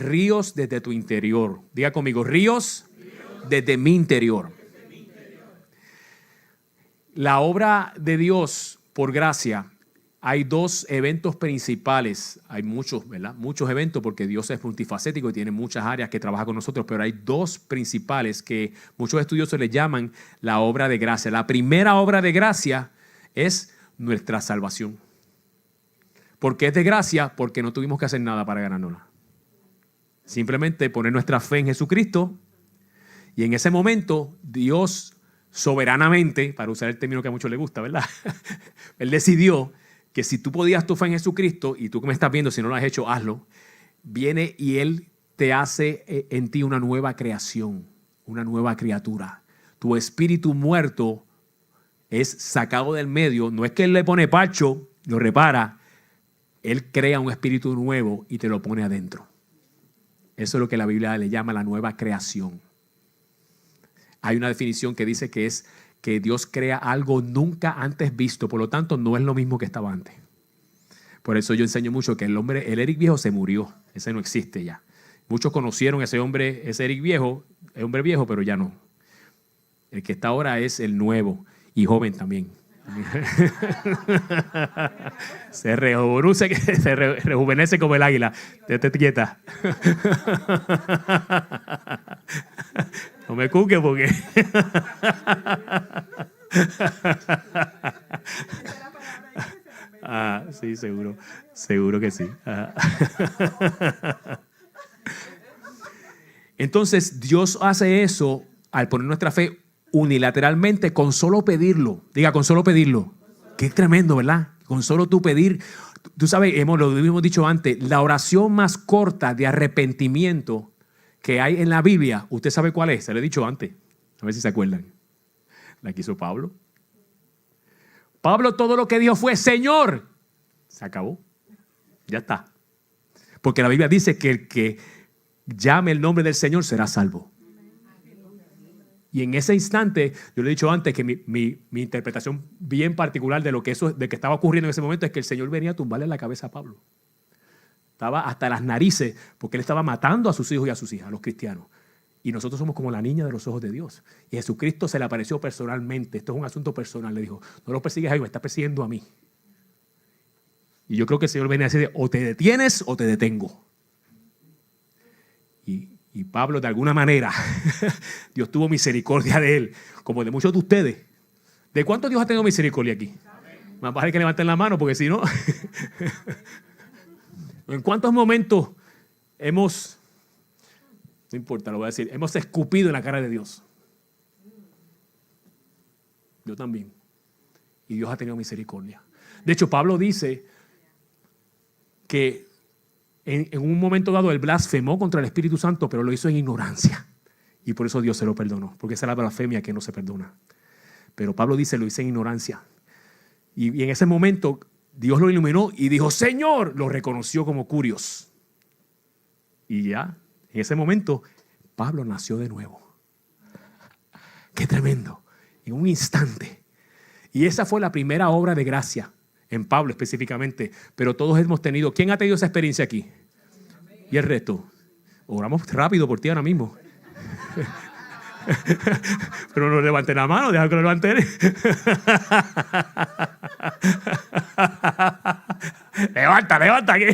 ríos desde tu interior. Diga conmigo, ríos desde mi interior. La obra de Dios por gracia, hay dos eventos principales. Hay muchos, ¿verdad? Muchos eventos porque Dios es multifacético y tiene muchas áreas que trabaja con nosotros, pero hay dos principales que muchos estudiosos le llaman la obra de gracia. La primera obra de gracia es nuestra salvación. ¿Por qué es de gracia? Porque no tuvimos que hacer nada para ganárnosla. Simplemente poner nuestra fe en Jesucristo y en ese momento Dios soberanamente, para usar el término que a muchos les gusta, ¿verdad? Él decidió que si tú podías tu fe en Jesucristo, y tú que me estás viendo, si no lo has hecho, hazlo, viene y Él te hace en ti una nueva creación, una nueva criatura. Tu espíritu muerto es sacado del medio, no es que Él le pone parcho, lo repara, Él crea un espíritu nuevo y te lo pone adentro. Eso es lo que la Biblia le llama la nueva creación. Hay una definición que dice que es que Dios crea algo nunca antes visto, por lo tanto no es lo mismo que estaba antes. Por eso yo enseño mucho que el Eric viejo se murió, ese no existe ya. Muchos conocieron ese hombre, ese Eric viejo, es hombre viejo, pero ya no. El que está ahora es el nuevo y joven también. Se rejuvenece como el águila. Te quieta. No me cuque porque sí, seguro que sí. Entonces Dios hace eso al poner nuestra fe unilateralmente con solo pedirlo. Diga, con solo pedirlo. Qué tremendo, ¿verdad? Con solo tú pedir. Tú sabes, lo hemos dicho antes, la oración más corta de arrepentimiento que hay en la Biblia, ¿usted sabe cuál es? Se lo he dicho antes. A ver si se acuerdan. La que hizo Pablo. Pablo todo lo que dijo fue, Señor. Se acabó. Ya está. Porque la Biblia dice que el que llame el nombre del Señor será salvo. Y en ese instante, yo le he dicho antes que mi interpretación bien particular de lo que de que estaba ocurriendo en ese momento es que el Señor venía a tumbarle la cabeza a Pablo. Estaba hasta las narices porque él estaba matando a sus hijos y a sus hijas, a los cristianos. Y nosotros somos como la niña de los ojos de Dios. Y Jesucristo se le apareció personalmente. Esto es un asunto personal. Le dijo, no lo persigues a ellos, me está persiguiendo a mí. Y yo creo que el Señor venía a decir, o te detienes o te detengo. Y Pablo, de alguna manera, Dios tuvo misericordia de él, como de muchos de ustedes. ¿De cuántos Dios ha tenido misericordia aquí? Más vale que levanten la mano, porque si no... ¿En cuántos momentos hemos, no importa, lo voy a decir, hemos escupido en la cara de Dios? Yo también. Y Dios ha tenido misericordia. De hecho, Pablo dice que en un momento dado él blasfemó contra el Espíritu Santo, pero lo hizo en ignorancia. Y por eso Dios se lo perdonó, porque esa es la blasfemia que no se perdona. Pero Pablo dice, lo hice en ignorancia. Y en ese momento Dios lo iluminó y dijo, Señor, lo reconoció como Curios. Y ya, en ese momento, Pablo nació de nuevo. ¡Qué tremendo! En un instante. Y esa fue la primera obra de gracia, en Pablo específicamente. Pero todos hemos tenido, ¿quién ha tenido esa experiencia aquí? Y el resto. Oramos rápido por ti ahora mismo. Pero no levanten la mano, deja que lo levanten. Levanta aquí.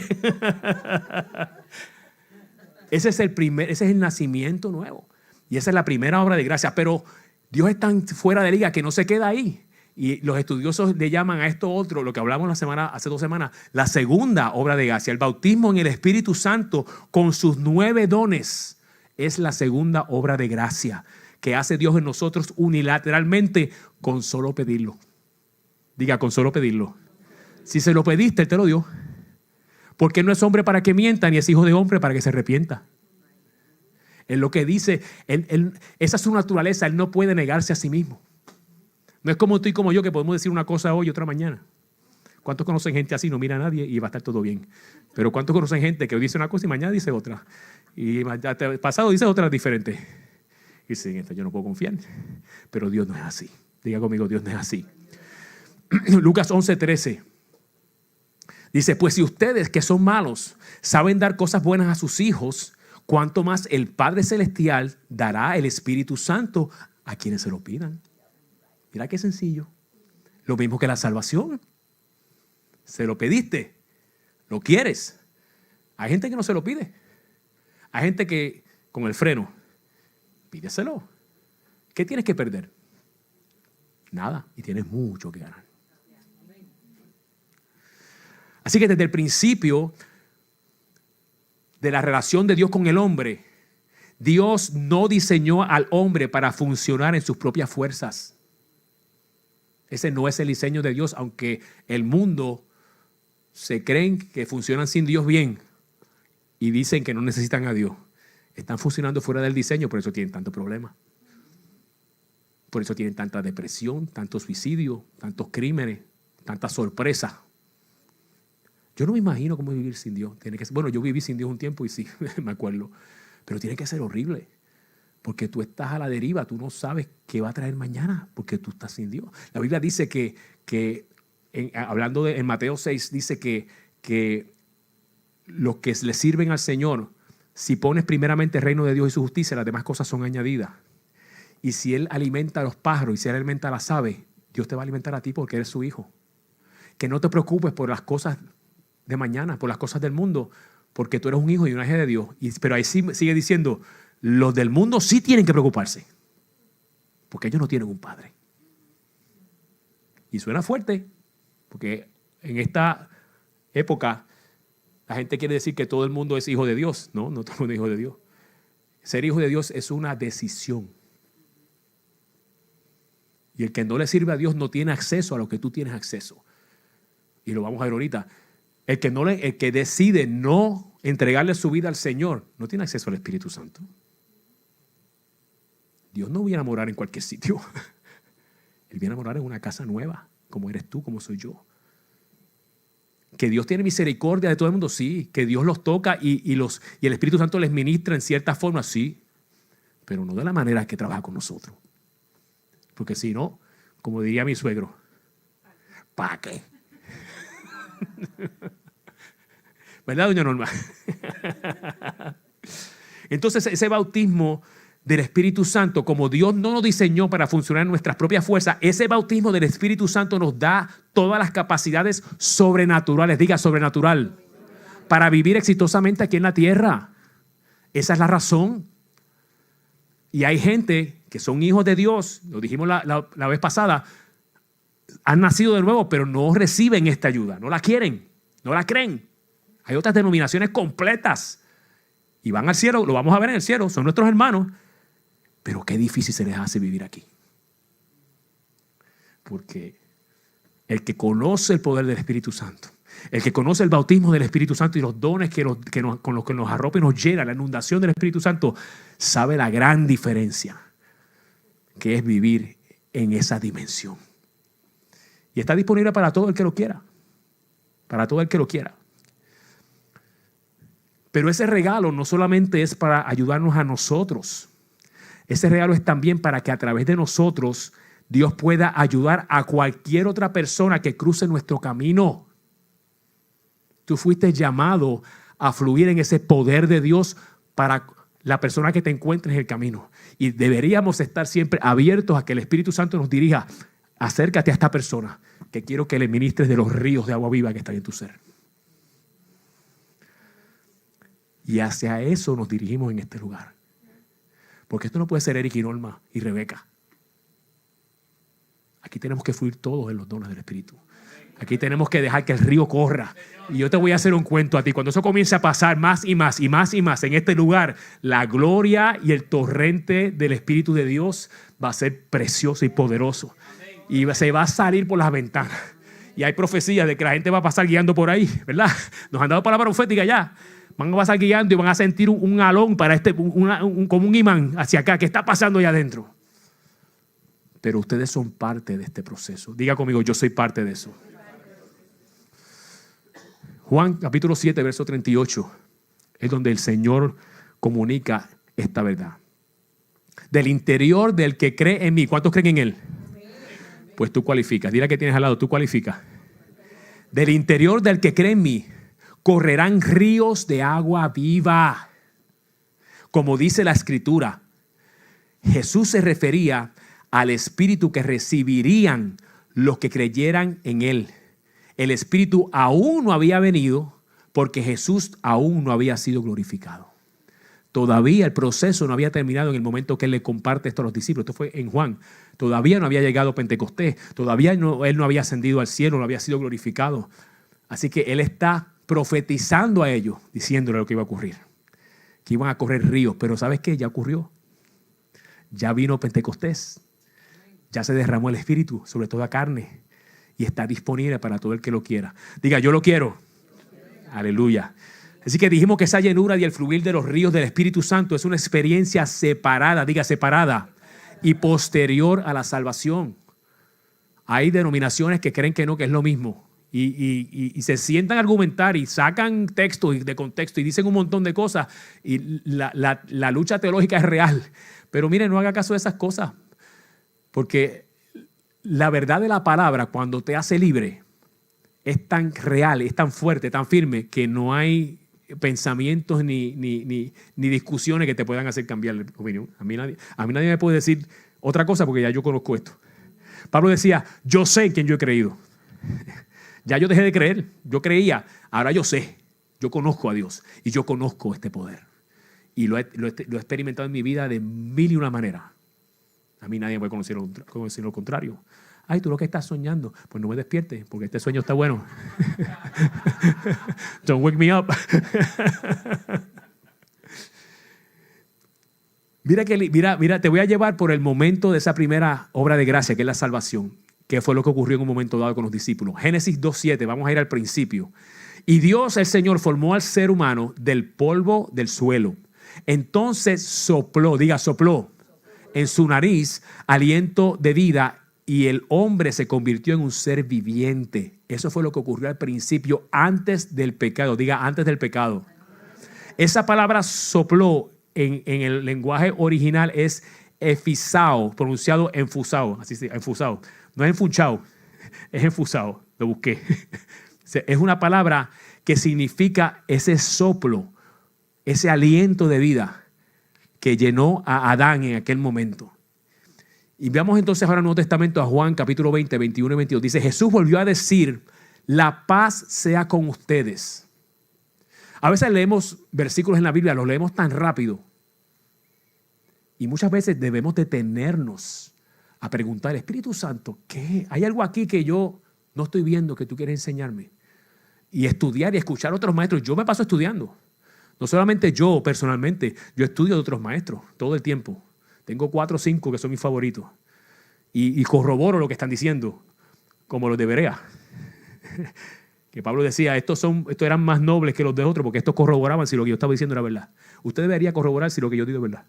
Ese es el nacimiento nuevo. Y esa es la primera obra de gracia. Pero Dios es tan fuera de liga que no se queda ahí. Y los estudiosos le llaman a esto otro, lo que hablamos hace 2 semanas, la segunda obra de gracia. El bautismo en el Espíritu Santo con sus 9 dones es la segunda obra de gracia que hace Dios en nosotros unilateralmente con solo pedirlo. Diga, con solo pedirlo. Si se lo pediste, Él te lo dio. Porque Él no es hombre para que mienta, ni es hijo de hombre para que se arrepienta. Él lo que dice, esa es su naturaleza, Él no puede negarse a sí mismo. No es como tú y como yo que podemos decir una cosa hoy y otra mañana. ¿Cuántos conocen gente así? No mira a nadie y va a estar todo bien. Pero ¿cuántos conocen gente que hoy dice una cosa y mañana dice otra? Y pasado dice otra diferente. Y dicen, yo no puedo confiar. Pero Dios no es así. Diga conmigo, Dios no es así. Lucas 11:13 dice, pues si ustedes que son malos saben dar cosas buenas a sus hijos, cuánto más el Padre Celestial dará el Espíritu Santo a quienes se lo pidan. Mira qué sencillo. Lo mismo que la salvación. Se lo pediste, lo quieres. Hay gente que no se lo pide. Hay gente que con el freno, pídeselo. ¿Qué tienes que perder? Nada, y tienes mucho que ganar. Así que desde el principio de la relación de Dios con el hombre, Dios no diseñó al hombre para funcionar en sus propias fuerzas. Ese no es el diseño de Dios, aunque el mundo se creen que funcionan sin Dios bien y dicen que no necesitan a Dios. Están funcionando fuera del diseño, por eso tienen tanto problema. Por eso tienen tanta depresión, tanto suicidio, tantos crímenes, tanta sorpresa. Yo no me imagino cómo vivir sin Dios. Bueno, yo viví sin Dios un tiempo y sí, me acuerdo. Pero tiene que ser horrible. Porque tú estás a la deriva, tú no sabes qué va a traer mañana, porque tú estás sin Dios. La Biblia dice en Mateo 6, dice que los que le sirven al Señor, si pones primeramente el reino de Dios y su justicia, las demás cosas son añadidas. Y si Él alimenta a los pájaros y si Él alimenta a las aves, Dios te va a alimentar a ti porque eres su hijo. Que no te preocupes por las cosas de mañana, por las cosas del mundo, porque tú eres un hijo y una hija de Dios. Pero ahí sí sigue diciendo, los del mundo sí tienen que preocuparse, porque ellos no tienen un padre. Y suena fuerte, porque en esta época la gente quiere decir que todo el mundo es hijo de Dios. No, no todo el mundo es hijo de Dios. Ser hijo de Dios es una decisión. Y el que no le sirve a Dios no tiene acceso a lo que tú tienes acceso. Y lo vamos a ver ahorita. El que decide no entregarle su vida al Señor no tiene acceso al Espíritu Santo. Dios no viene a morar en cualquier sitio. Él viene a morar en una casa nueva, como eres tú, como soy yo. Que Dios tiene misericordia de todo el mundo, sí. Que Dios los toca y el Espíritu Santo les ministra en cierta forma, sí. Pero no de la manera que trabaja con nosotros. Porque si no, como diría mi suegro, ¿para qué? ¿Verdad, doña Norma? Entonces, ese bautismo del Espíritu Santo, como Dios no nos diseñó para funcionar en nuestras propias fuerzas, ese bautismo del Espíritu Santo nos da todas las capacidades sobrenaturales, diga sobrenatural, para vivir exitosamente aquí en la tierra. Esa es la razón. Y hay gente que son hijos de Dios, lo dijimos la vez pasada, han nacido de nuevo, pero no reciben esta ayuda, no la quieren, no la creen. Hay otras denominaciones completas y van al cielo, lo vamos a ver en el cielo, son nuestros hermanos, pero qué difícil se les hace vivir aquí. Porque el que conoce el poder del Espíritu Santo, el que conoce el bautismo del Espíritu Santo y los dones con los que nos arropa y nos llena, la inundación del Espíritu Santo, sabe la gran diferencia que es vivir en esa dimensión. Y está disponible para todo el que lo quiera. Para todo el que lo quiera. Pero ese regalo no solamente es para ayudarnos a nosotros. Ese regalo es también para que a través de nosotros Dios pueda ayudar a cualquier otra persona que cruce nuestro camino. Tú fuiste llamado a fluir en ese poder de Dios para la persona que te encuentres en el camino. Y deberíamos estar siempre abiertos a que el Espíritu Santo nos dirija. Acércate a esta persona que quiero que le ministres de los ríos de agua viva que están en tu ser. Y hacia eso nos dirigimos en este lugar. Porque esto no puede ser Eric y Norma y Rebeca. Aquí tenemos que fluir todos en los dones del Espíritu. Aquí tenemos que dejar que el río corra. Y yo te voy a hacer un cuento a ti. Cuando eso comience a pasar más y más y más y más en este lugar, la gloria y el torrente del Espíritu de Dios va a ser precioso y poderoso. Y se va a salir por las ventanas. Y hay profecías de que la gente va a pasar guiando por ahí, ¿verdad? Nos han dado palabra profética ya. Van a pasar guiando y van a sentir un alón para como un imán hacia acá. ¿Qué está pasando allá adentro? Pero ustedes son parte de este proceso. Diga conmigo, yo soy parte de eso. Juan capítulo 7, verso 38, es donde el Señor comunica esta verdad. Del interior del que cree en mí. ¿Cuántos creen en Él? Pues tú cualificas. Dile que tienes al lado, tú cualificas. Del interior del que cree en mí correrán ríos de agua viva. Como dice la Escritura, Jesús se refería al Espíritu que recibirían los que creyeran en Él. El Espíritu aún no había venido porque Jesús aún no había sido glorificado. Todavía el proceso no había terminado en el momento que Él le comparte esto a los discípulos. Esto fue en Juan. Todavía no había llegado Pentecostés. Todavía Él no había ascendido al cielo, no había sido glorificado. Así que Él está profetizando a ellos, diciéndole lo que iba a ocurrir. Que iban a correr ríos. Pero ¿sabes qué? Ya ocurrió. Ya vino Pentecostés. Ya se derramó el Espíritu sobre toda carne. Y está disponible para todo el que lo quiera. Diga, yo lo quiero. Aleluya. Así que dijimos que esa llenura y el fluir de los ríos del Espíritu Santo es una experiencia separada, diga separada, y posterior a la salvación. Hay denominaciones que creen que no, que es lo mismo. Y se sientan a argumentar y sacan textos de contexto y dicen un montón de cosas. Y la lucha teológica es real. Pero mire, no haga caso de esas cosas. Porque la verdad de la palabra, cuando te hace libre, es tan real, es tan fuerte, tan firme, que no hay pensamientos ni discusiones que te puedan hacer cambiar la opinión. A mí nadie me puede decir otra cosa porque ya yo conozco esto. Pablo decía, yo sé en quién yo he creído. Ya yo dejé de creer, yo creía, ahora yo sé, yo conozco a Dios y yo conozco este poder. Y lo he experimentado en mi vida de mil y una maneras. A mí nadie me puede conocer lo contrario. Ay, tú lo que estás soñando. Pues no me despiertes, porque este sueño está bueno. Don't wake me up. Mira, te voy a llevar por el momento de esa primera obra de gracia, que es la salvación, que fue lo que ocurrió en un momento dado con los discípulos. Génesis 2:7, vamos a ir al principio. Y Dios, el Señor, formó al ser humano del polvo del suelo. Entonces sopló, diga sopló, en su nariz aliento de vida, y el hombre se convirtió en un ser viviente. Eso fue lo que ocurrió al principio, antes del pecado. Diga, antes del pecado. Esa palabra sopló en el lenguaje original es efisao, pronunciado enfusao. Así se enfusao. No es enfunchao, es enfusao. Lo busqué. Es una palabra que significa ese soplo, ese aliento de vida que llenó a Adán en aquel momento. Y veamos entonces ahora en el Nuevo Testamento a Juan capítulo 20, 21 y 22. Dice, Jesús volvió a decir, la paz sea con ustedes. A veces leemos versículos en la Biblia, los leemos tan rápido. Y muchas veces debemos detenernos a preguntar, Espíritu Santo, ¿qué? ¿Hay algo aquí que yo no estoy viendo que tú quieres enseñarme? Y estudiar y escuchar a otros maestros. Yo me paso estudiando. No solamente yo personalmente, yo estudio de otros maestros todo el tiempo. Tengo 4 o 5 que son mis favoritos. Y corroboro lo que están diciendo, como los de Berea. Que Pablo decía, estos eran más nobles que los de otros, porque estos corroboraban si lo que yo estaba diciendo era verdad. Usted debería corroborar si lo que yo digo es verdad.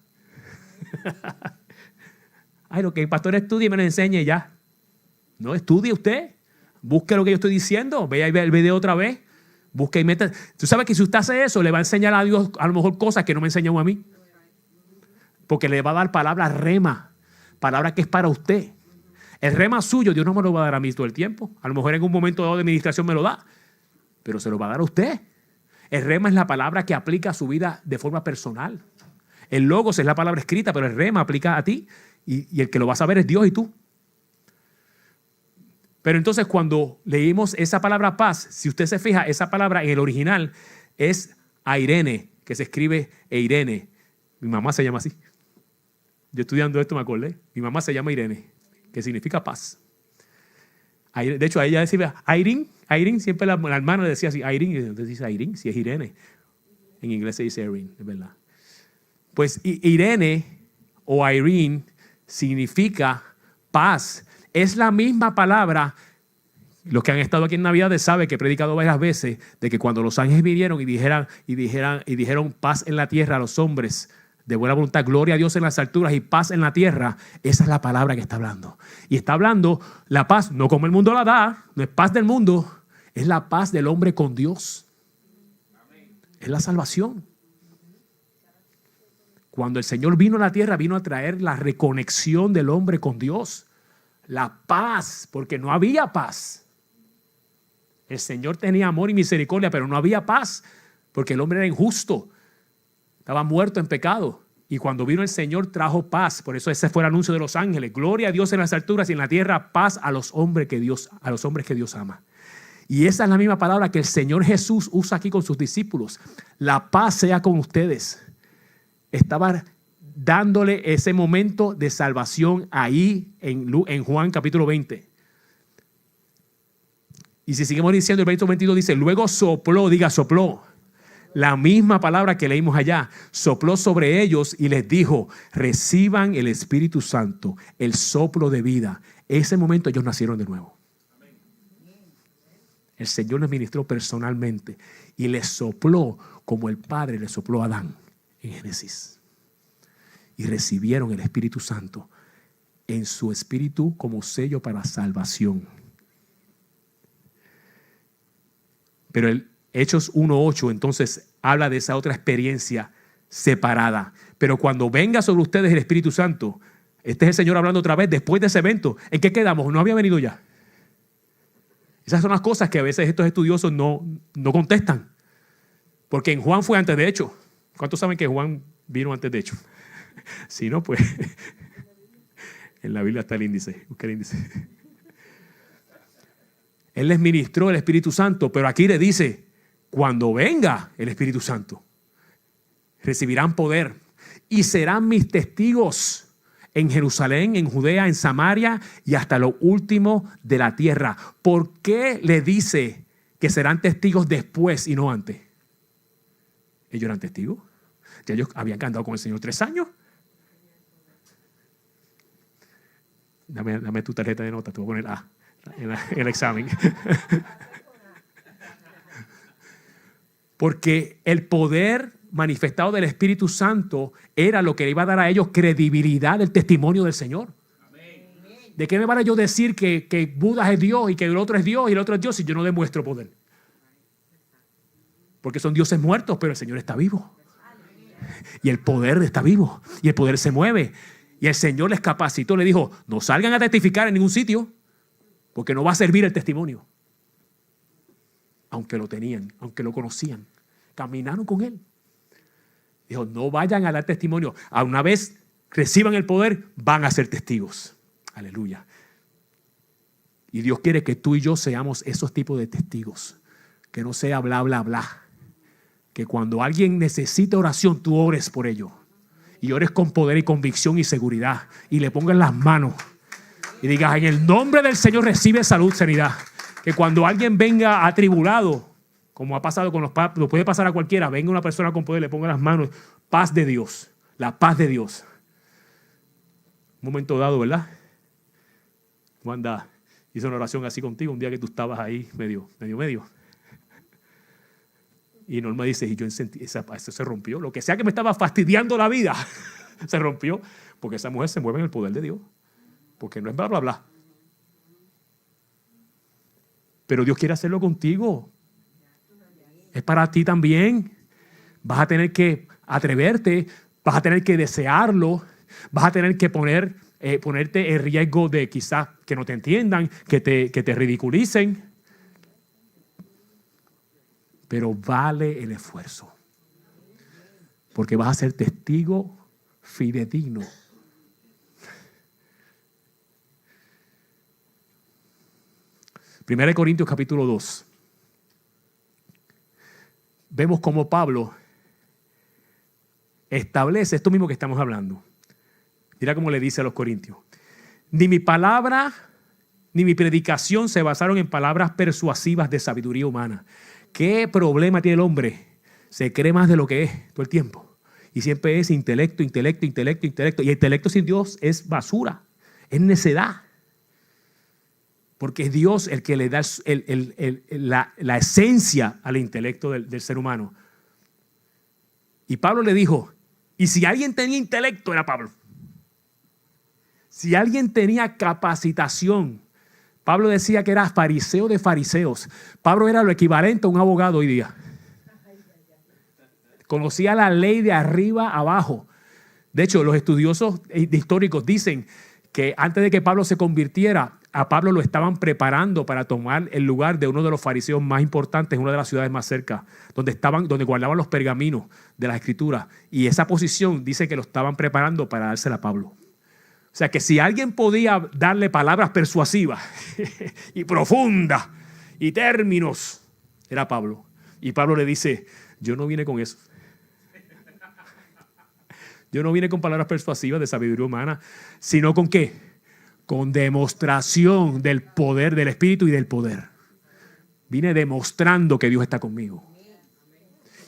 Ay, lo que el pastor estudie y me lo enseñe ya. No, estudie usted. Busque lo que yo estoy diciendo. Vea el video otra vez. Busque y meta. Tú sabes que si usted hace eso, le va a enseñar a Dios a lo mejor cosas que no me enseñó a mí. Porque le va a dar palabra rema, palabra que es para usted. El rema suyo, Dios no me lo va a dar a mí todo el tiempo. A lo mejor en un momento dado de administración me lo da, pero se lo va a dar a usted. El rema es la palabra que aplica a su vida de forma personal. El logos es la palabra escrita, pero el rema aplica a ti y el que lo va a saber es Dios y tú. Pero entonces cuando leímos esa palabra paz, si usted se fija, esa palabra en el original es airene, que se escribe Eirene. Mi mamá se llama así. Yo estudiando esto me acordé. Mi mamá se llama Irene, que significa paz. De hecho, a ella decía Irene, siempre la hermana le decía así, Irene, entonces dice Irene, si es Irene. En inglés se dice Irene, es verdad. Pues Irene o Irene significa paz. Es la misma palabra. Los que han estado aquí en Navidad saben que he predicado varias veces de que cuando los ángeles vinieron y dijeron paz en la tierra a los hombres de buena voluntad, gloria a Dios en las alturas y paz en la tierra, esa es la palabra que está hablando. Y está hablando la paz, no como el mundo la da, no es paz del mundo, es la paz del hombre con Dios. Es la salvación. Cuando el Señor vino a la tierra, vino a traer la reconexión del hombre con Dios. La paz, porque no había paz. El Señor tenía amor y misericordia, pero no había paz, porque el hombre era injusto. Estaba muerto en pecado. Y cuando vino el Señor trajo paz. Por eso ese fue el anuncio de los ángeles. Gloria a Dios en las alturas y en la tierra paz a los hombres que Dios ama. Y esa es la misma palabra que el Señor Jesús usa aquí con sus discípulos. La paz sea con ustedes. Estaba dándole ese momento de salvación ahí en Juan capítulo 20. Y si seguimos diciendo, el verso 22 dice, luego sopló, diga sopló. La misma palabra que leímos allá, sopló sobre ellos y les dijo, reciban el Espíritu Santo, el soplo de vida. Ese momento ellos nacieron de nuevo. El Señor les ministró personalmente y les sopló como el Padre le sopló a Adán en Génesis. Y recibieron el Espíritu Santo en su espíritu como sello para salvación. Pero el Hechos 1:8 entonces habla de esa otra experiencia separada. Pero cuando venga sobre ustedes el Espíritu Santo, este es el Señor hablando otra vez después de ese evento. ¿En qué quedamos? ¿No había venido ya? Esas son las cosas que a veces estos estudiosos no contestan. Porque en Juan fue antes de hecho. ¿Cuántos saben que Juan vino antes de hecho? Si no, pues en la Biblia está el índice. Busca el índice. Él les ministró el Espíritu Santo, pero aquí le dice, cuando venga el Espíritu Santo, recibirán poder y serán mis testigos en Jerusalén, en Judea, en Samaria y hasta lo último de la tierra. ¿Por qué le dice que serán testigos después y no antes? Ellos eran testigos. Ya ellos habían andado con el Señor 3 años. Dame tu tarjeta de notas, te voy a poner A en el examen. Porque el poder manifestado del Espíritu Santo era lo que le iba a dar a ellos credibilidad del testimonio del Señor. Amén. ¿De qué me vale yo decir que Buda es Dios y que el otro es Dios y el otro es Dios si yo no demuestro poder? Porque son dioses muertos, pero el Señor está vivo. Y el poder está vivo. Y el poder se mueve. Y el Señor les capacitó, le dijo, no salgan a testificar en ningún sitio, porque no va a servir el testimonio. Aunque lo tenían, aunque lo conocían. Caminaron con Él. Dijo, no vayan a dar testimonio. A una vez reciban el poder, van a ser testigos. Aleluya. Y Dios quiere que tú y yo seamos esos tipos de testigos. Que no sea bla, bla, bla. Que cuando alguien necesita oración, tú ores por ello. Y ores con poder y convicción y seguridad. Y le pongas las manos. Y digas, en el nombre del Señor recibe salud, sanidad. Que cuando alguien venga atribulado, como ha pasado con los papas, lo puede pasar a cualquiera, venga una persona con poder, le ponga las manos, paz de Dios, la paz de Dios. Un momento dado, ¿verdad? Wanda hizo una oración así contigo un día que tú estabas ahí medio. Y Norma dice, y yo sentí, eso se rompió. Lo que sea que me estaba fastidiando la vida, se rompió. Porque esa mujer se mueve en el poder de Dios. Porque no es bla, bla, bla. Pero Dios quiere hacerlo contigo. Es para ti también. Vas a tener que atreverte, vas a tener que desearlo, vas a tener que ponerte en riesgo de quizás que no te entiendan, que te ridiculicen. Pero vale el esfuerzo. Porque vas a ser testigo fidedigno. Primera de Corintios capítulo 2. Vemos cómo Pablo establece esto mismo que estamos hablando. Mira cómo le dice a los corintios. Ni mi palabra ni mi predicación se basaron en palabras persuasivas de sabiduría humana. ¿Qué problema tiene el hombre? Se cree más de lo que es todo el tiempo. Y siempre es intelecto. Y el intelecto sin Dios es basura, es necedad. Porque es Dios el que le da la esencia al intelecto del ser humano. Y Pablo le dijo, y si alguien tenía intelecto era Pablo. Si alguien tenía capacitación, Pablo decía que era fariseo de fariseos. Pablo era lo equivalente a un abogado hoy día. Conocía la ley de arriba a abajo. De hecho, los estudiosos históricos dicen que antes de que Pablo se convirtiera, a Pablo lo estaban preparando para tomar el lugar de uno de los fariseos más importantes en una de las ciudades más cerca, donde guardaban los pergaminos de las escrituras. Y esa posición dice que lo estaban preparando para dársela a Pablo. O sea que si alguien podía darle palabras persuasivas y profundas y términos, era Pablo. Y Pablo le dice, yo no vine con eso. Yo no vine con palabras persuasivas de sabiduría humana, sino con ¿qué? Con demostración del poder del Espíritu y del poder. Vine demostrando que Dios está conmigo.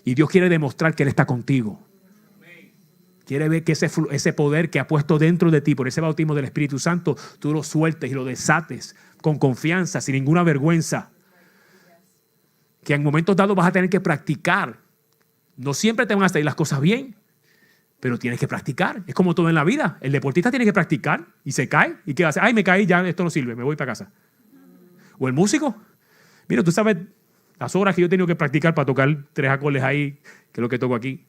Y Dios quiere demostrar que Él está contigo. Quiere ver que ese poder que ha puesto dentro de ti por ese bautismo del Espíritu Santo, tú lo sueltes y lo desates con confianza, sin ninguna vergüenza. Que en momentos dados vas a tener que practicar. No siempre te van a salir las cosas bien, pero tienes que practicar. Es como todo en la vida. El deportista tiene que practicar y se cae. ¿Y qué hace? Ay, me caí, ya esto no sirve, me voy para casa. O el músico. Mira, tú sabes las horas que yo he tenido que practicar para tocar 3 acordes ahí, que es lo que toco aquí.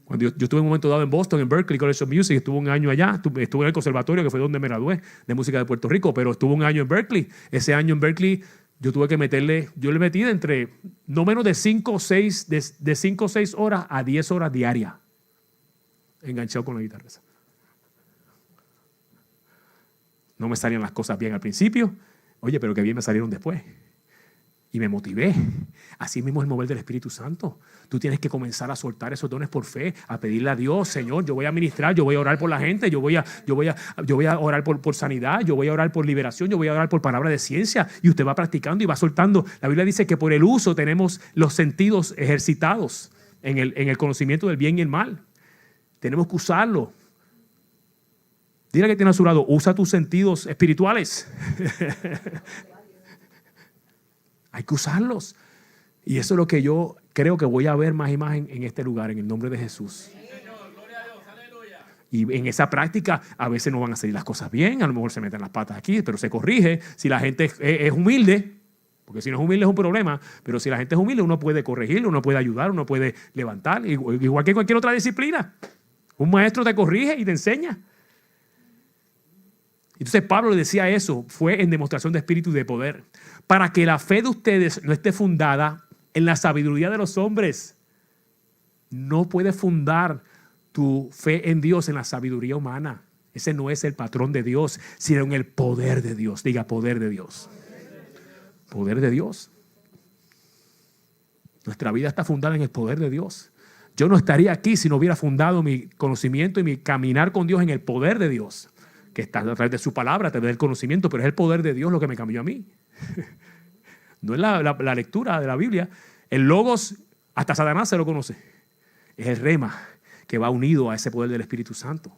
Cuando yo estuve en un momento dado en Boston, en Berklee College of Music, estuve un año allá, estuve en el conservatorio, que fue donde me gradué de música de Puerto Rico, pero estuve un año en Berklee. Ese año en Berklee yo tuve que yo le metí de entre no menos de 5 o 6 horas a 10 horas diarias, enganchado con la guitarra. No me salían las cosas bien al principio, oye, pero que bien me salieron después. Y me motivé. Así mismo es el mover del Espíritu Santo. Tú tienes que comenzar a soltar esos dones por fe, a pedirle a Dios, Señor, yo voy a ministrar, yo voy a orar por la gente, yo voy a orar por sanidad, yo voy a orar por liberación, yo voy a orar por palabra de ciencia. Y usted va practicando y va soltando. La Biblia dice que por el uso tenemos los sentidos ejercitados en el conocimiento del bien y el mal. Tenemos que usarlo. Dile que tiene a su lado, usa tus sentidos espirituales. Hay que usarlos. Y eso es lo que yo creo que voy a ver más y más en este lugar, en el nombre de Jesús. Y en esa práctica a veces no van a salir las cosas bien, a lo mejor se meten las patas aquí, pero se corrige. Si la gente es humilde, porque si no es humilde es un problema, pero si la gente es humilde uno puede corregirlo, uno puede ayudar, uno puede levantar, igual que cualquier otra disciplina. Un maestro te corrige y te enseña. Entonces Pablo le decía eso, fue en demostración de espíritu y de poder, para que la fe de ustedes no esté fundada en la sabiduría de los hombres. No puedes fundar tu fe en Dios en la sabiduría humana. Ese no es el patrón de Dios, sino en el poder de Dios. Diga, poder de Dios. Poder de Dios. Nuestra vida está fundada en el poder de Dios. Yo no estaría aquí si no hubiera fundado mi conocimiento y mi caminar con Dios en el poder de Dios, que está a través de su palabra, a través del conocimiento, pero es el poder de Dios lo que me cambió a mí. No es la lectura de la Biblia. El Logos, hasta Satanás se lo conoce. Es el rema que va unido a ese poder del Espíritu Santo.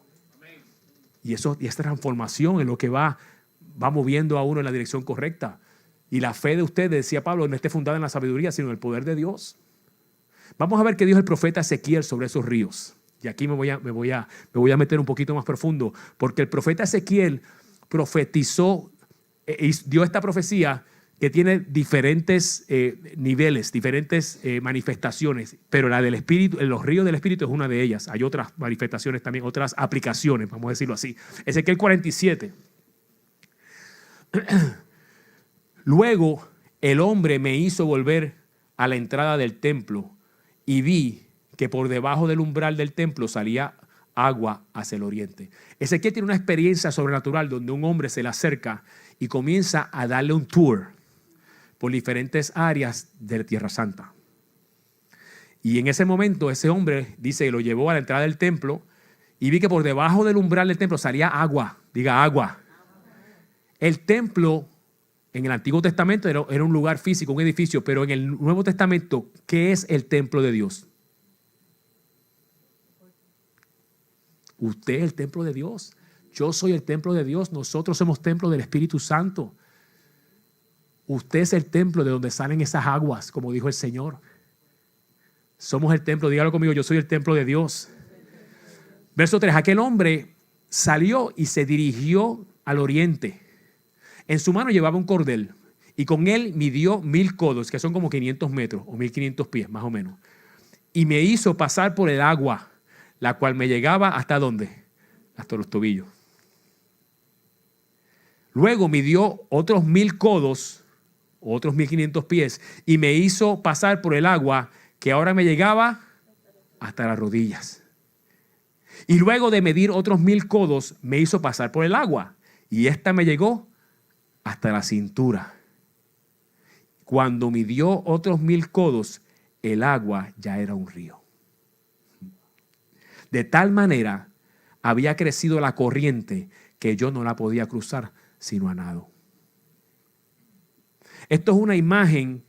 Y esta transformación es lo que va moviendo a uno en la dirección correcta. Y la fe de ustedes, decía Pablo, no esté fundada en la sabiduría, sino en el poder de Dios. Vamos a ver qué dijo el profeta Ezequiel sobre esos ríos. Y aquí me voy a meter un poquito más profundo, porque el profeta Ezequiel profetizó, dio esta profecía que tiene diferentes niveles, diferentes manifestaciones, pero la del Espíritu, en los ríos del Espíritu es una de ellas. Hay otras manifestaciones también, otras aplicaciones, vamos a decirlo así. Ezequiel 47. Luego el hombre me hizo volver a la entrada del templo y vi que por debajo del umbral del templo salía agua hacia el oriente. Ezequiel tiene una experiencia sobrenatural donde un hombre se le acerca y comienza a darle un tour por diferentes áreas de la Tierra Santa. Y en ese momento ese hombre, dice, lo llevó a la entrada del templo y vi que por debajo del umbral del templo salía agua. Diga, agua. El templo en el Antiguo Testamento era un lugar físico, un edificio, pero en el Nuevo Testamento, ¿qué es el templo de Dios? Usted es el templo de Dios. Yo soy el templo de Dios. Nosotros somos templo del Espíritu Santo. Usted es el templo de donde salen esas aguas, como dijo el Señor. Somos el templo. Dígalo conmigo, yo soy el templo de Dios. Verso 3. Aquel hombre salió y se dirigió al oriente. En su mano llevaba un cordel y con él midió 1000 codos, que son como 500 metros o 1500 pies, más o menos. Y me hizo pasar por el agua, la cual me llegaba ¿hasta dónde? hasta los tobillos. Luego midió otros 1000 codos, otros 1500 pies, y me hizo pasar por el agua que ahora me llegaba hasta las rodillas. Y luego de medir otros 1000 codos, me hizo pasar por el agua, y esta me llegó hasta la cintura. Cuando midió otros 1000 codos, el agua ya era un río. De tal manera había crecido la corriente que yo no la podía cruzar sino a nado. Esto es una imagen,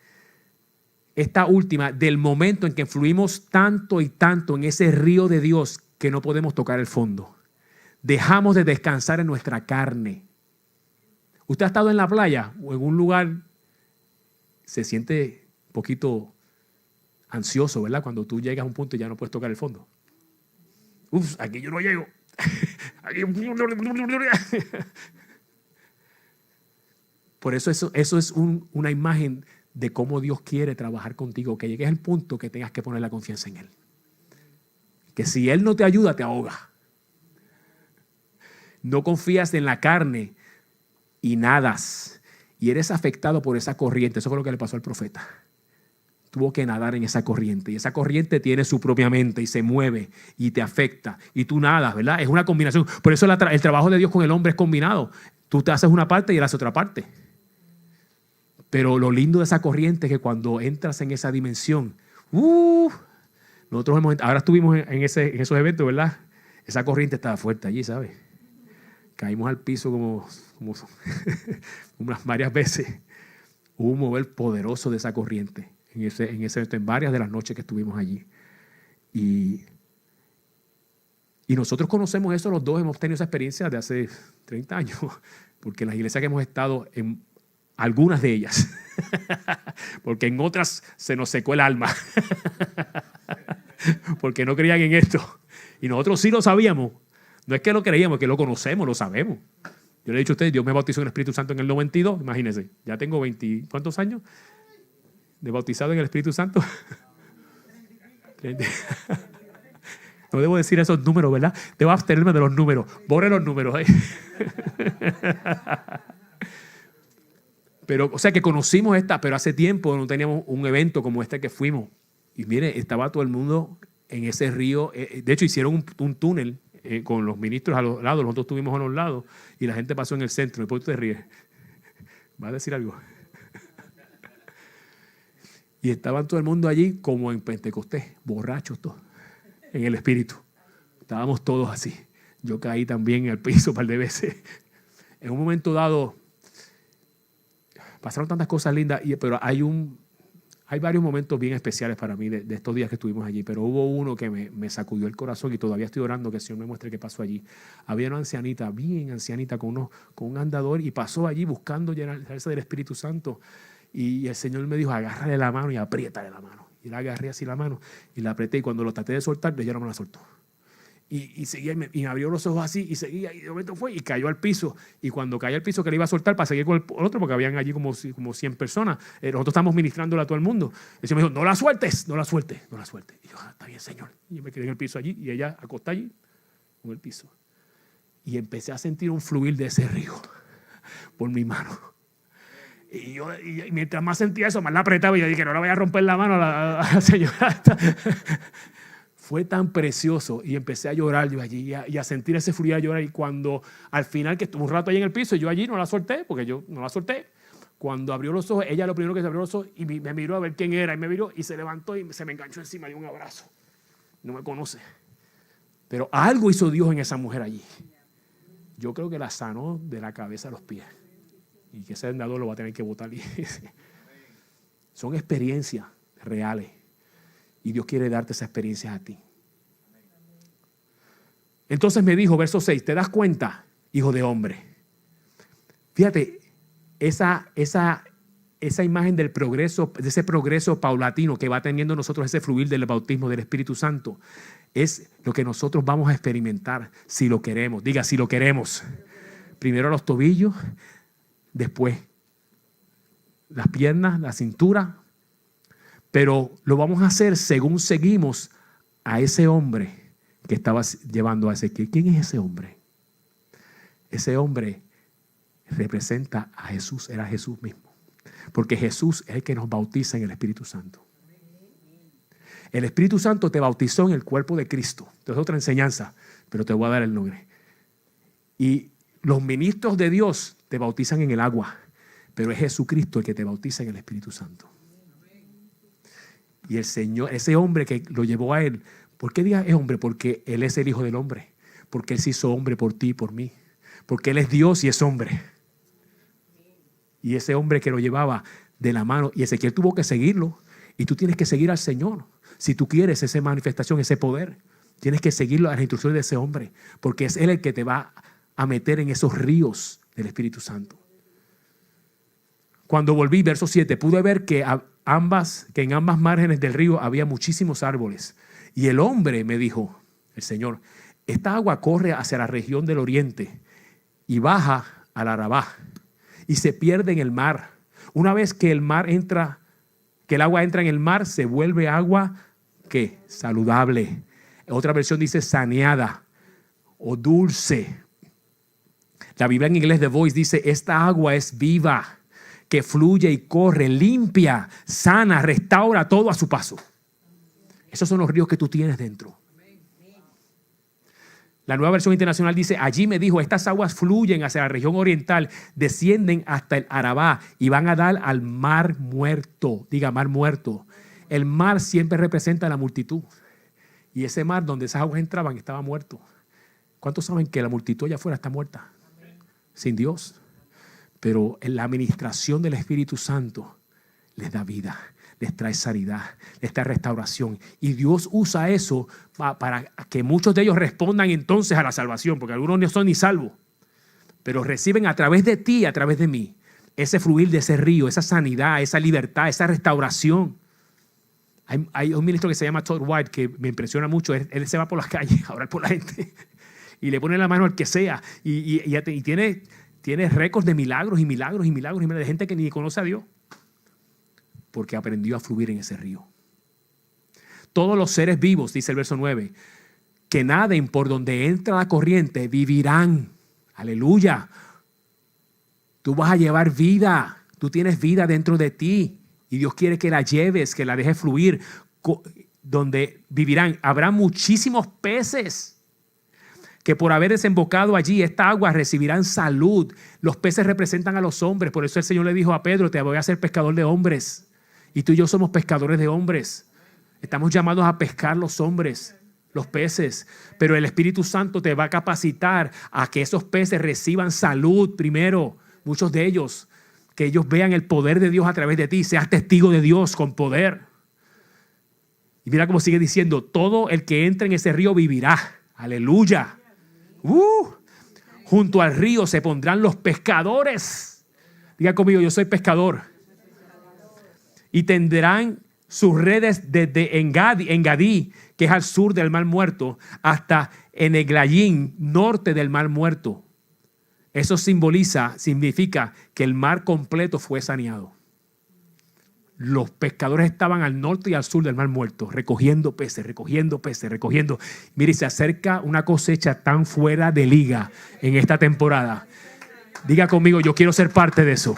esta última, del momento en que fluimos tanto y tanto en ese río de Dios que no podemos tocar el fondo. Dejamos de descansar en nuestra carne. ¿Usted ha estado en la playa o en un lugar, se siente un poquito ansioso, ¿verdad? Cuando tú llegas a un punto y ya no puedes tocar el fondo. Uf, aquí yo no llego. Por eso es una imagen de cómo Dios quiere trabajar contigo, que llegues al punto que tengas que poner la confianza en Él. Que si Él no te ayuda, te ahoga. No confías en la carne y nadas. Y eres afectado por esa corriente. Eso fue lo que le pasó al profeta. Tuvo que nadar en esa corriente. Y esa corriente tiene su propia mente y se mueve y te afecta. Y tú nadas, ¿verdad? Es una combinación. Por eso el trabajo de Dios con el hombre es combinado. Tú te haces una parte y él hace otra parte. Pero lo lindo de esa corriente es que cuando entras en esa dimensión, ahora estuvimos en esos eventos, ¿verdad? Esa corriente estaba fuerte allí, ¿sabes? Caímos al piso como unas varias veces. Hubo un mover poderoso de esa corriente en varias de las noches que estuvimos allí. Y nosotros conocemos eso, los dos hemos tenido esa experiencia de hace 30 años, porque en las iglesias que hemos estado, en algunas de ellas, porque en otras se nos secó el alma, porque no creían en esto. Y nosotros sí lo sabíamos. No es que lo creíamos, es que lo conocemos, lo sabemos. Yo le he dicho a ustedes, Dios me bautizó en el Espíritu Santo en el 92, imagínense, ya tengo 20, ¿cuántos años de bautizado en el Espíritu Santo? 30. No debo decir esos números, ¿verdad? Debo abstenerme de los números. Borre los números. Pero, o sea, que conocimos pero hace tiempo no teníamos un evento como este que fuimos. Y mire, estaba todo el mundo en ese río. De hecho, hicieron un túnel con los ministros a los lados. Nosotros estuvimos a los lados y la gente pasó en el centro. Después tú te ríes. ¿Vas a decir algo? Y estaban todo el mundo allí como en Pentecostés, borrachos todos, en el espíritu. Estábamos todos así. Yo caí también en el piso un par de veces. En un momento dado, pasaron tantas cosas lindas, pero hay varios momentos bien especiales para mí de estos días que estuvimos allí, pero hubo uno que me sacudió el corazón y todavía estoy orando que el Señor me muestre qué pasó allí. Había una ancianita, bien ancianita, con un andador y pasó allí buscando llenarse del Espíritu Santo. Y el Señor me dijo, agárrale la mano y apriétale la mano. Y la agarré así la mano y la apreté y cuando lo traté de soltar, ella no me la soltó. Y seguía y me abrió los ojos así y seguía y de momento fue y cayó al piso. Y cuando cayó al piso que le iba a soltar para seguir con el otro, porque habían allí como 100 personas, nosotros estamos ministrándole a todo el mundo. El Señor me dijo, no la sueltes, no la sueltes, no la sueltes. Y yo, está bien, Señor. Y yo me quedé en el piso allí y ella acostada allí en el piso. Y empecé a sentir un fluir de ese río por mi mano. Y mientras más sentía eso, más la apretaba y yo dije, no le voy a romper la mano a la señora. Fue tan precioso y empecé a llorar yo allí y a sentir ese fluir, a llorar. Y cuando al final, que estuve un rato ahí en el piso, y yo allí no la solté, porque yo no la solté. Cuando abrió los ojos, ella lo primero que se abrió los ojos y me miró a ver quién era. Y me miró y se levantó y se me enganchó encima de un abrazo. No me conoce. Pero algo hizo Dios en esa mujer allí. Yo creo que la sanó de la cabeza a los pies. Y que ese andador lo va a tener que botar. Son experiencias reales. Y Dios quiere darte esa experiencia a ti. Entonces me dijo, verso 6, ¿te das cuenta, hijo de hombre? Fíjate, esa imagen del progreso, de ese progreso paulatino que va teniendo nosotros, ese fluir del bautismo del Espíritu Santo, es lo que nosotros vamos a experimentar si lo queremos. Diga, si lo queremos. Primero los tobillos, después las piernas, la cintura. Pero lo vamos a hacer según seguimos a ese hombre que estaba llevando a Ezequiel. ¿Quién es ese hombre? Ese hombre representa a Jesús, era Jesús mismo. Porque Jesús es el que nos bautiza en el Espíritu Santo. El Espíritu Santo te bautizó en el cuerpo de Cristo. Esto es otra enseñanza, pero te voy a dar el nombre. Y los ministros de Dios te bautizan en el agua, pero es Jesucristo el que te bautiza en el Espíritu Santo. Y el Señor, ese hombre que lo llevó a él, ¿por qué diga es hombre? Porque Él es el Hijo del Hombre. Porque Él se hizo hombre por ti y por mí. Porque Él es Dios y es hombre. Y ese hombre que lo llevaba de la mano, y Ezequiel tuvo que seguirlo. Y tú tienes que seguir al Señor. Si tú quieres esa manifestación, ese poder, tienes que seguirlo a las instrucciones de ese hombre. Porque es Él el que te va a meter en esos ríos del Espíritu Santo. Cuando volví, verso 7, pude ver que en ambas márgenes del río había muchísimos árboles. Y el hombre me dijo, el Señor, esta agua corre hacia la región del oriente y baja al Arabá y se pierde en el mar. Una vez que el agua entra en el mar, se vuelve agua ¿qué? Saludable. Otra versión dice saneada o dulce. La Biblia en inglés The Voice dice, esta agua es viva, que fluye y corre, limpia, sana, restaura todo a su paso. Esos son los ríos que tú tienes dentro. La Nueva Versión Internacional dice, allí me dijo, estas aguas fluyen hacia la región oriental, descienden hasta el Arabá y van a dar al mar muerto. Diga, mar muerto. El mar siempre representa a la multitud. Y ese mar donde esas aguas entraban estaba muerto. ¿Cuántos saben que la multitud allá afuera está muerta? Sin Dios. Pero en la administración del Espíritu Santo les da vida, les trae sanidad, les trae restauración. Y Dios usa eso para que muchos de ellos respondan entonces a la salvación, porque algunos no son ni salvos, pero reciben a través de ti, a través de mí, ese fluir de ese río, esa sanidad, esa libertad, esa restauración. Hay un ministro que se llama Todd White que me impresiona mucho. Él se va por las calles a orar por la gente y le pone la mano al que sea y tiene récords de milagros y milagros y milagros y milagros de gente que ni conoce a Dios porque aprendió a fluir en ese río. Todos los seres vivos, dice el verso 9, que naden por donde entra la corriente vivirán. Aleluya. Tú vas a llevar vida. Tú tienes vida dentro de ti y Dios quiere que la lleves, que la dejes fluir. Donde vivirán. Habrá muchísimos peces que por haber desembocado allí esta agua recibirán salud. Los peces representan a los hombres. Por eso el Señor le dijo a Pedro, te voy a hacer pescador de hombres. Y tú y yo somos pescadores de hombres. Estamos llamados a pescar los hombres, los peces. Pero el Espíritu Santo te va a capacitar a que esos peces reciban salud primero. Muchos de ellos, que ellos vean el poder de Dios a través de ti. Seas testigo de Dios con poder. Y mira cómo sigue diciendo, todo el que entre en ese río vivirá. Aleluya. Junto al río se pondrán los pescadores. Diga conmigo, yo soy pescador. Y tendrán sus redes desde Engadí, que es al sur del Mar Muerto, hasta Eneglayín, norte del Mar Muerto. Eso significa que el mar completo fue saneado. Los pescadores estaban al norte y al sur del Mar Muerto, recogiendo peces, recogiendo peces, recogiendo. Mire, se acerca una cosecha tan fuera de liga en esta temporada. Diga conmigo, yo quiero ser parte de eso.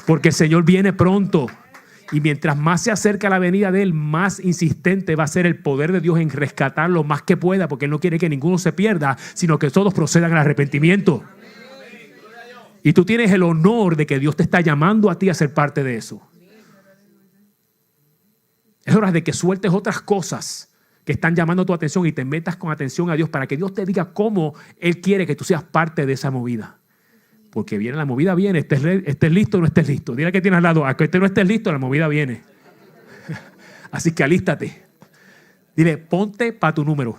Porque el Señor viene pronto. Y mientras más se acerca la venida de Él, más insistente va a ser el poder de Dios en rescatar lo más que pueda, porque Él no quiere que ninguno se pierda, sino que todos procedan al arrepentimiento. Y tú tienes el honor de que Dios te está llamando a ti a ser parte de eso. Es hora de que sueltes otras cosas que están llamando tu atención y te metas con atención a Dios para que Dios te diga cómo Él quiere que tú seas parte de esa movida. Porque viene la movida, viene, estés listo o no estés listo. Dile que tienes al lado, a que no estés listo, la movida viene. Así que alístate. Dile, ponte para tu número.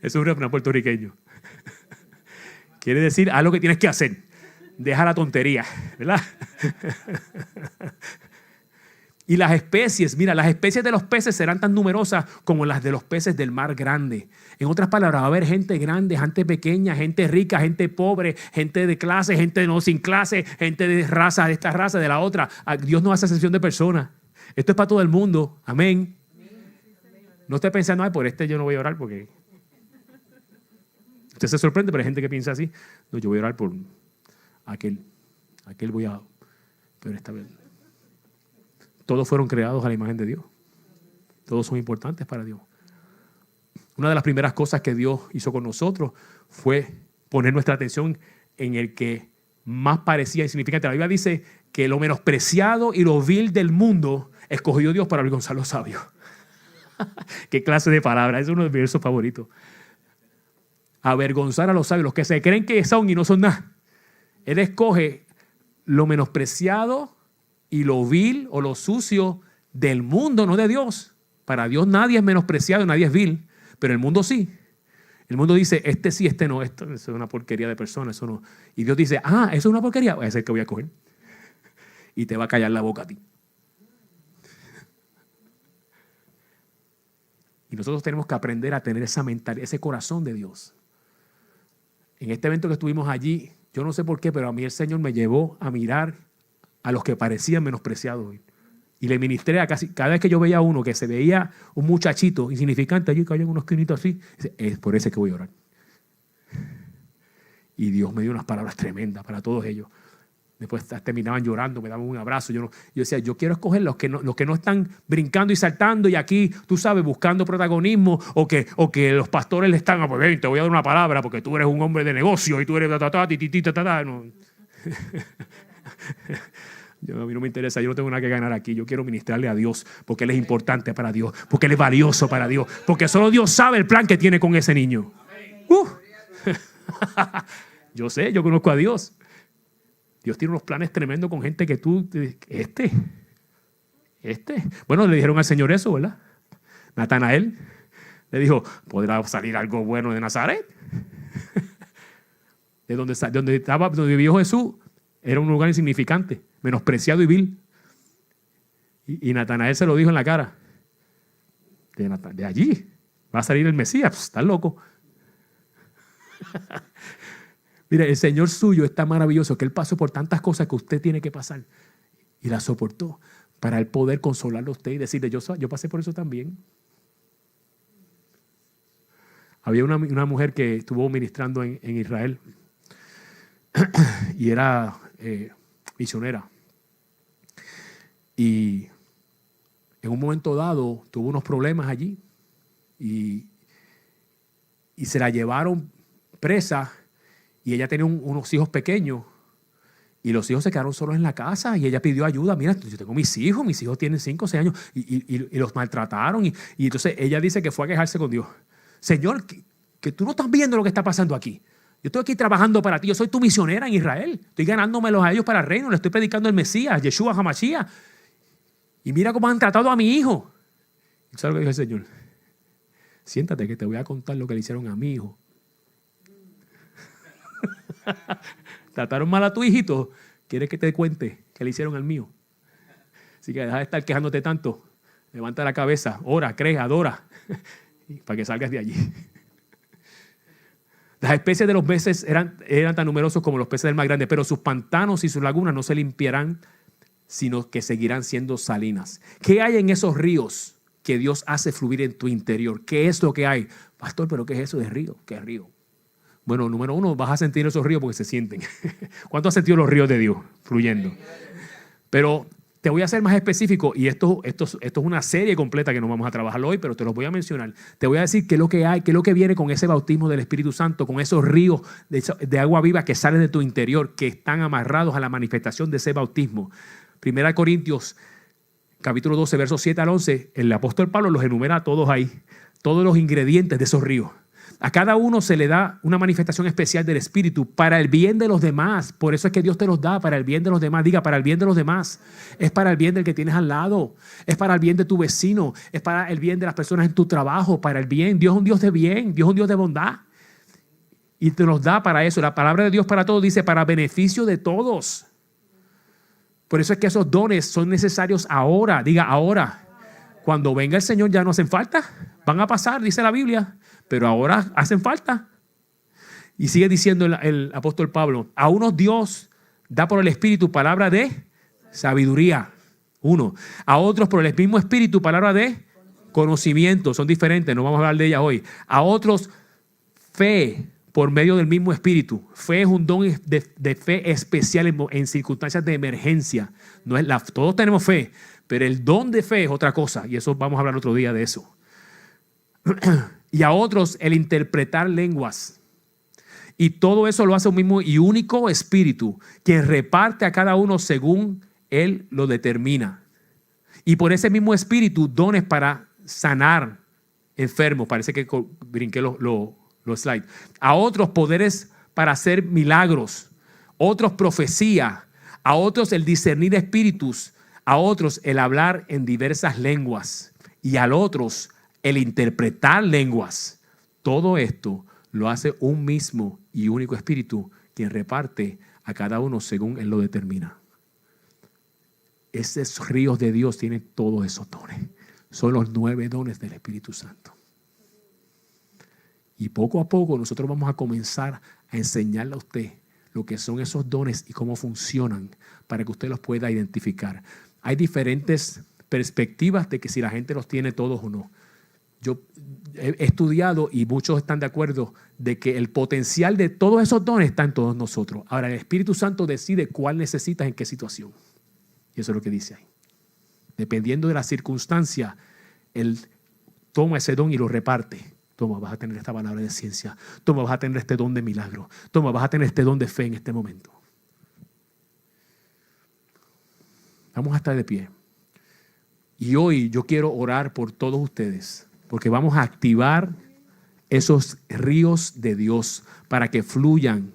Es un refrán puertorriqueño. Quiere decir, haz lo que tienes que hacer. Deja la tontería, ¿verdad? Y las especies, mira, las especies de los peces serán tan numerosas como las de los peces del mar grande. En otras palabras, va a haber gente grande, gente pequeña, gente rica, gente pobre, gente de clase, gente no sin clase, gente de raza, de esta raza, de la otra. Dios no hace excepción de personas. Esto es para todo el mundo. Amén. No esté pensando, ay, por este yo no voy a orar porque... Usted se sorprende, pero hay gente que piensa así. No, yo voy a orar por aquel voy a... Pero esta vez... Todos fueron creados a la imagen de Dios. Todos son importantes para Dios. Una de las primeras cosas que Dios hizo con nosotros fue poner nuestra atención en el que más parecía insignificante. La Biblia dice que lo menospreciado y lo vil del mundo escogió Dios para avergonzar a los sabios. ¿Qué clase de palabra? Es uno de mis versos favoritos. Avergonzar a los sabios, los que se creen que son y no son nada. Él escoge lo menospreciado y lo vil o lo sucio del mundo, no de Dios. Para Dios nadie es menospreciado, nadie es vil, pero el mundo sí. El mundo dice, este sí, este no, esto es una porquería de persona, eso no. Y Dios dice, eso es una porquería, ese es el que voy a coger. Y te va a callar la boca a ti. Y nosotros tenemos que aprender a tener esa mentalidad, ese corazón de Dios. En este evento que estuvimos allí, yo no sé por qué, pero a mí el Señor me llevó a mirar a los que parecían menospreciados. Y le ministré a cada vez que yo veía a uno que se veía un muchachito insignificante allí, cayó en unos quinitos así, es por ese que voy a orar. Y Dios me dio unas palabras tremendas para todos ellos. Después terminaban llorando, me daban un abrazo. Yo decía, yo quiero escoger los que no están brincando y saltando y aquí, tú sabes, buscando protagonismo o que los pastores le están, pues ven, te voy a dar una palabra porque tú eres un hombre de negocio y tú eres no. A mí no me interesa, yo no tengo nada que ganar aquí. Yo quiero ministrarle a Dios porque Él es importante para Dios, porque Él es valioso para Dios, porque solo Dios sabe el plan que tiene con ese niño. Yo sé, yo conozco a Dios. Dios tiene unos planes tremendos con gente que tú... Bueno, le dijeron al Señor eso, ¿verdad? Natanael le dijo, ¿podrá salir algo bueno de Nazaret? De donde vivió Jesús, era un lugar insignificante, menospreciado y vil. Y Natanael se lo dijo en la cara. De allí va a salir el Mesías. Pues, estás loco. Mire, el Señor suyo es tan maravilloso que Él pasó por tantas cosas que usted tiene que pasar. Y las soportó para Él poder consolarlo a usted y decirle, yo pasé por eso también. Había una mujer que estuvo ministrando en Israel y era misionera. Y en un momento dado tuvo unos problemas allí y se la llevaron presa. Y ella tenía unos hijos pequeños y los hijos se quedaron solos en la casa y ella pidió ayuda. Mira, yo tengo mis hijos tienen 5 o 6 años y los maltrataron. Y entonces ella dice que fue a quejarse con Dios. Señor, que tú no estás viendo lo que está pasando aquí. Yo estoy aquí trabajando para ti. Yo soy tu misionera en Israel. Estoy ganándomelos a ellos para el reino. Le estoy predicando el Mesías, Yeshua HaMashiach. Y mira cómo han tratado a mi hijo. ¿Y sabes lo que dijo el Señor? Siéntate que te voy a contar lo que le hicieron a mi hijo. Trataron mal a tu hijito. ¿Quieres que te cuente qué le hicieron al mío? Así que deja de estar quejándote tanto. Levanta la cabeza, ora, cree, adora, para que salgas de allí. Las especies de los peces eran tan numerosos como los peces del mar grande, pero sus pantanos y sus lagunas no se limpiarán, sino que seguirán siendo salinas. ¿Qué hay en esos ríos que Dios hace fluir en tu interior? ¿Qué es lo que hay? Pastor, ¿pero qué es eso de río? ¿Qué río? Bueno, número 1, vas a sentir esos ríos porque se sienten. ¿Cuánto has sentido los ríos de Dios fluyendo? Pero te voy a ser más específico y esto es una serie completa que no vamos a trabajar hoy, pero te los voy a mencionar. Te voy a decir qué es lo que hay, qué es lo que viene con ese bautismo del Espíritu Santo, con esos ríos de agua viva que salen de tu interior, que están amarrados a la manifestación de ese bautismo. 1 Corintios, capítulo 12, versos 7 al 11, el apóstol Pablo los enumera a todos ahí, todos los ingredientes de esos ríos. A cada uno se le da una manifestación especial del Espíritu para el bien de los demás. Por eso es que Dios te los da para el bien de los demás. Diga, para el bien de los demás. Es para el bien del que tienes al lado. Es para el bien de tu vecino. Es para el bien de las personas en tu trabajo. Para el bien. Dios es un Dios de bien. Dios es un Dios de bondad. Y te los da para eso. La palabra de Dios para todos dice para beneficio de todos. Por eso es que esos dones son necesarios ahora. Diga ahora. Cuando venga el Señor ya no hacen falta. Van a pasar, dice la Biblia. Pero ahora hacen falta. Y sigue diciendo el apóstol Pablo. A unos Dios da por el Espíritu palabra de sabiduría. Uno. A otros por el mismo Espíritu palabra de conocimiento. Son diferentes. No vamos a hablar de ellas hoy. A otros fe por medio del mismo Espíritu. Fe es un don de fe especial en circunstancias de emergencia. No es todos tenemos fe, pero el don de fe es otra cosa. Y eso vamos a hablar otro día de eso. Y a otros el interpretar lenguas. Y todo eso lo hace un mismo y único Espíritu, quien reparte a cada uno según Él lo determina. Y por ese mismo Espíritu, dones para sanar enfermos. Parece que brinqué los slides. A otros poderes para hacer milagros, otros profecía, a otros el discernir espíritus, a otros el hablar en diversas lenguas y a otros el interpretar lenguas. Todo esto lo hace un mismo y único Espíritu, quien reparte a cada uno según Él lo determina. Esos ríos de Dios tienen todos esos dones. Son los 9 dones del Espíritu Santo. Y poco a poco nosotros vamos a comenzar a enseñarle a usted lo que son esos dones y cómo funcionan para que usted los pueda identificar. Hay diferentes perspectivas de que si la gente los tiene todos o no. Yo he estudiado y muchos están de acuerdo de que el potencial de todos esos dones está en todos nosotros. Ahora el Espíritu Santo decide cuál necesitas en qué situación. Y eso es lo que dice ahí. Dependiendo de la circunstancia, Él toma ese don y lo reparte. Toma, vas a tener esta palabra de ciencia. Toma, vas a tener este don de milagro. Toma, vas a tener este don de fe en este momento. Vamos a estar de pie. Y hoy yo quiero orar por todos ustedes, porque vamos a activar esos ríos de Dios para que fluyan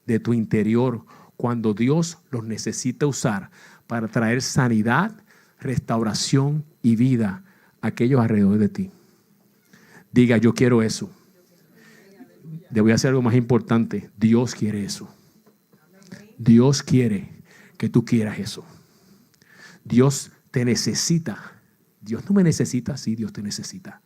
de tu interior cuando Dios los necesita usar para traer sanidad, restauración y vida a aquellos alrededor de ti. Diga, yo quiero eso. Le voy a hacer algo más importante. Dios quiere eso. Dios quiere que tú quieras eso. Dios te necesita. Dios no me necesita, sí, Dios te necesita.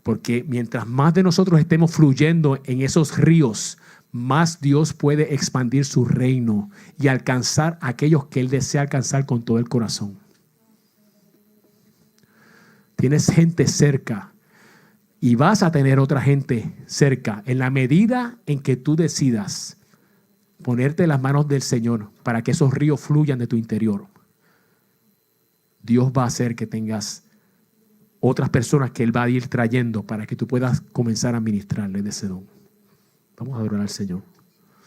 Porque mientras más de nosotros estemos fluyendo en esos ríos, más Dios puede expandir su reino y alcanzar a aquellos que Él desea alcanzar con todo el corazón. Tienes gente cerca. Y vas a tener otra gente cerca en la medida en que tú decidas ponerte en las manos del Señor para que esos ríos fluyan de tu interior. Dios va a hacer que tengas otras personas que Él va a ir trayendo para que tú puedas comenzar a ministrarle de ese don. Vamos a adorar al Señor.